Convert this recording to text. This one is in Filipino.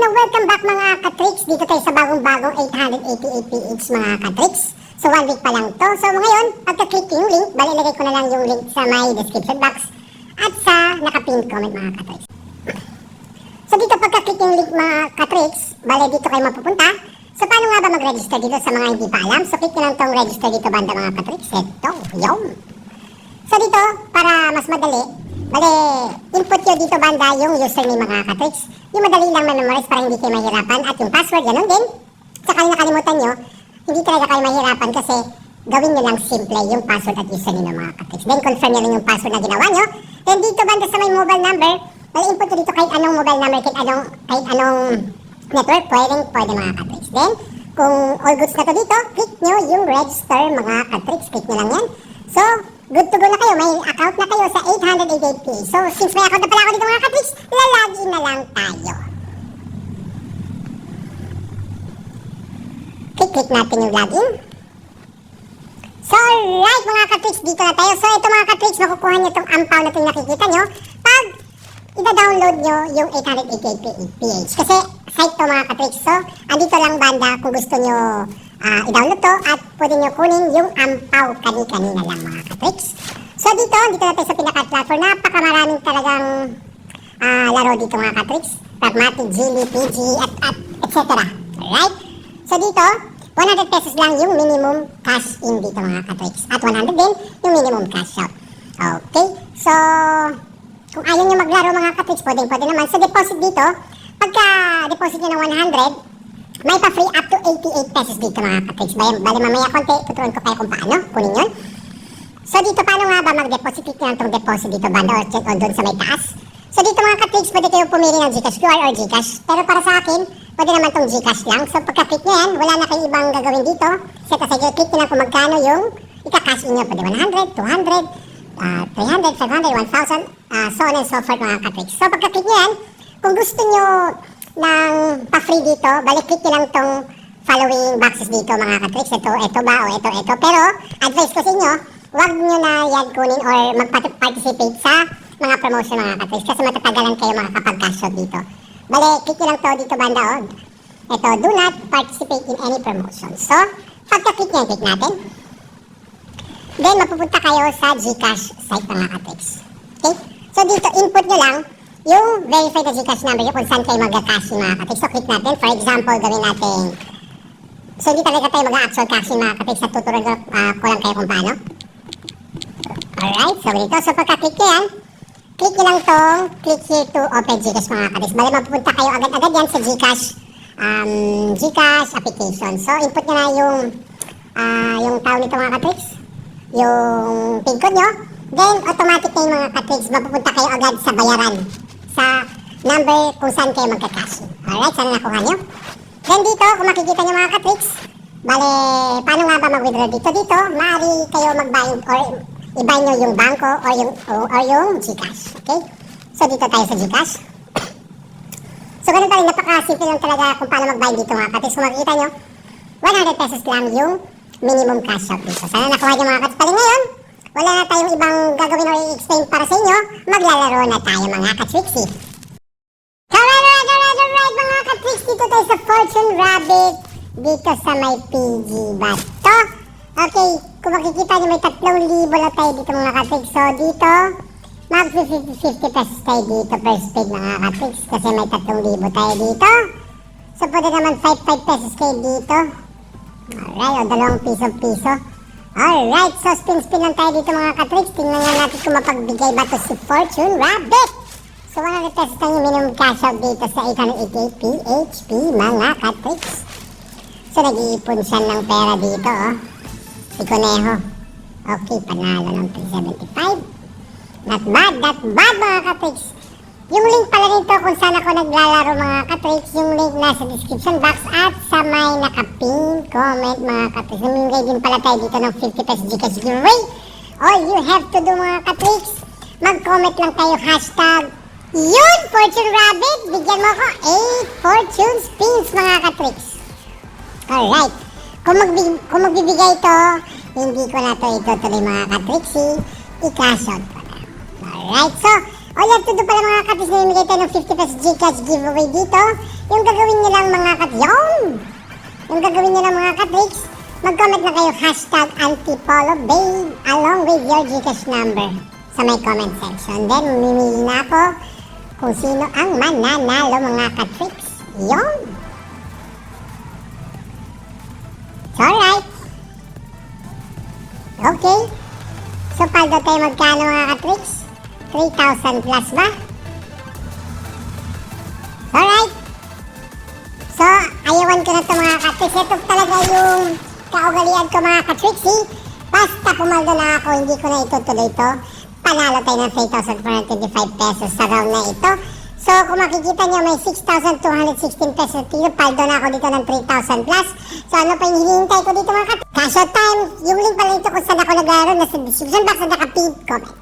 welcome back mga katricks. Dito tayo sa bagong-bagong 888PH mga katricks. So 1 week pa lang to. So ngayon, pagka-click yung link, ilagay ko na lang yung link sa my description box at sa naka-pinned comment mga katricks. So dito pagka-click yung link mga katricks, dito kayo mapupunta. So paano nga ba mag-register dito sa mga hindi pa alam? So click nyo lang tong register dito banda mga katricks. Ito, yung. So dito, para mas madali, input nyo dito banda yung username mga katricks. Yung madali lang memorize para hindi kayo mahirapan. At yung password, ganun din. Saka yung nakalimutan nyo, hindi talaga kayo mahirapan kasi gawin nyo lang simple yung password at username ng mga katricks. Then confirm nyo lang yung password na ginawa nyo. Then dito banda sa may mobile number, input nyo dito kahit anong mobile number, kahit anong network, pwede mga katricks. Then, kung all goods na to dito, click nyo yung register mga katricks. Click nyo lang yan. So, good to go na kayo. May account na kayo sa 888P. So, since may account na pala ako dito mga katricks, lalagin na lang tayo. Click natin yung login. So, alright mga katricks, dito na tayo. So, ito mga katricks, makukuha nyo itong ampaw na itong nakikita nyo pag ida-download nyo yung 888PH. Kasi, site to mga katricks. So, andito lang banda kung gusto nyo i-download to at pwede nyo kunin yung ampaw kani-kanina lang mga katricks. So dito na tayo sa pinaka-platform. Napakamaraming talagang laro dito mga katricks. Pragmatic, Gili, PG, at etc. Alright? So dito, 100 pesos lang yung minimum cash in dito mga katricks. At 100 din yung minimum cash out. Okay? So, kung ayaw nyo maglaro mga katricks, pwede naman. Sa deposit dito, pagka deposit nyo ng 100, may pa-free up to 88 pesos dito mga katricks. Bali mamaya konti, tuturuan ko kayo kung paano kunin yun. So dito paano nga ba mag-deposit? Click nyo lang itong deposit dito banda or check on doon sa may taas. So dito mga katricks, pwede kayo pumili ng Gcash QR or Gcash. Pero para sa akin, pwede naman itong Gcash lang. So pagka-click nyo yan, wala na kayong ibang gagawin dito. Set aside, click nyo lang kung magkano yung ika-cash in nyo. Pwede 100, 200, 300, 500, 1,000, so on and so forth mga katricks. So pagka-click nyo yan, kung gusto nyo ng pa-free dito, click nyo lang tong following boxes dito mga katricks. Ito ba o ito. Pero advice ko sa inyo, huwag nyo na yan kunin or mag-participate sa mga promotion mga katricks kasi matatagalan kayo makakapag-cash out dito. Click nyo lang to dito banda o. Ito, do not participate in any promotion. So, pagka-click nyo, click natin. Then, mapupunta kayo sa Gcash site mga katricks. Okay? So, dito, input nyo lang yung verified na Gcash number nyo kung saan kayo mag-cash mga katricks. So, click natin. For example, gawin natin. So, hindi talaga tayo mag-actual cash mga katricks. Sa tuturuan ko lang kayo kung paano. Alright. So, dito. So, pagka-click nyo yan, click nyo lang tong click here to open Gcash mga katricks. Mapupunta kayo agad-agad yan sa Gcash application. So, input nyo na yung tao nito mga katricks. Yung pin code nyo. Then, automatic na yung mga katricks. Mapupunta kayo agad sa bayaran. Sa number kung saan kayo magka-cash. Alright, sana nakuha nyo. Then dito, kung makikita nyo mga katricks, paano nga ba mag-withdraw dito? Dito, maaari kayo mag-bind or i-bind nyo yung bangko or yung Gcash. Okay? So, dito tayo sa Gcash. So, ganun pa rin, napaka-simple lang talaga kung paano mag-bind dito mga katricks. Kung makikita nyo, 100 pesos lang yung minimum cash out dito. Sana nakuha nyo mga katricks. Pali ngayon, wala na tayong ibang gagawin or i-explain para sa inyo. Maglalaro na tayo mga katrixie. Alright mga katricks. Dito tayo sa Fortune Rabbit. Dito sa may PG ba to? Okay, kung makikita nyo may 3,000 na tayo dito mga katricks. So dito, mag-50 pesos tayo dito per speed mga katricks. Kasi may 3,000 tayo dito. So pwede naman 5 pesos kayo dito. Alright, o 2 piso. Alright, so spin lang tayo dito mga katricks. Tingnan nga natin kung mapagbigay ba to si Fortune Rabbit. So 100 pesos na yung minimum cash out dito sa 888PHP mga katricks. So nag-iipon siya ng pera dito oh. Si Conejo. Okay, panalo ng 375. Not bad mga katricks. Yung link pala nito kung saan ako naglalaro mga katricks, yung link nasa description box at sa may naka-pin comment mga katricks. Namingay din pala tayo dito ng 50 pesos Gcash giveaway. All you have to do mga katricks, mag-comment lang tayo hashtag yun Fortune Rabbit. Bigyan mo ako 8 fortune spins mga katricks. Alright. Kung magbibigay ito, hindi ko na ito itutuloy mga katricks. I-cash out ko na. Alright, so All you have to do pala mga katricks na namigay tayo ng 50 pesos Gcash giveaway dito. Yung gagawin nyo lang mga yung gagawin nyo lang mga katricks, mag-comment na kayo hashtag antipolobabe along with your Gcash number sa may comment section. Then, mamimili na ako kung sino ang mananalo mga katricks. Yun! So, alright. Okay. So, paldo tayo magkano mga katricks? 3,000 plus ba? Alright. So, ayawan ko na ito mga katricks. Ito talaga yung kaugalian ko mga katricks. Basta pumaldo na ako, hindi ko na itutuloy ito. Panalo tayo ng 3,425 pesos sa round na ito. So, kung makikita nyo, may 6,216 pesos dito. Paldo na ako dito ng 3,000 plus. So, ano pa yung hinihintay ko dito mga katricks? Cash out time. Yung link pala ito kung saan ako naglaro, nasa description box at naka-pinned comment.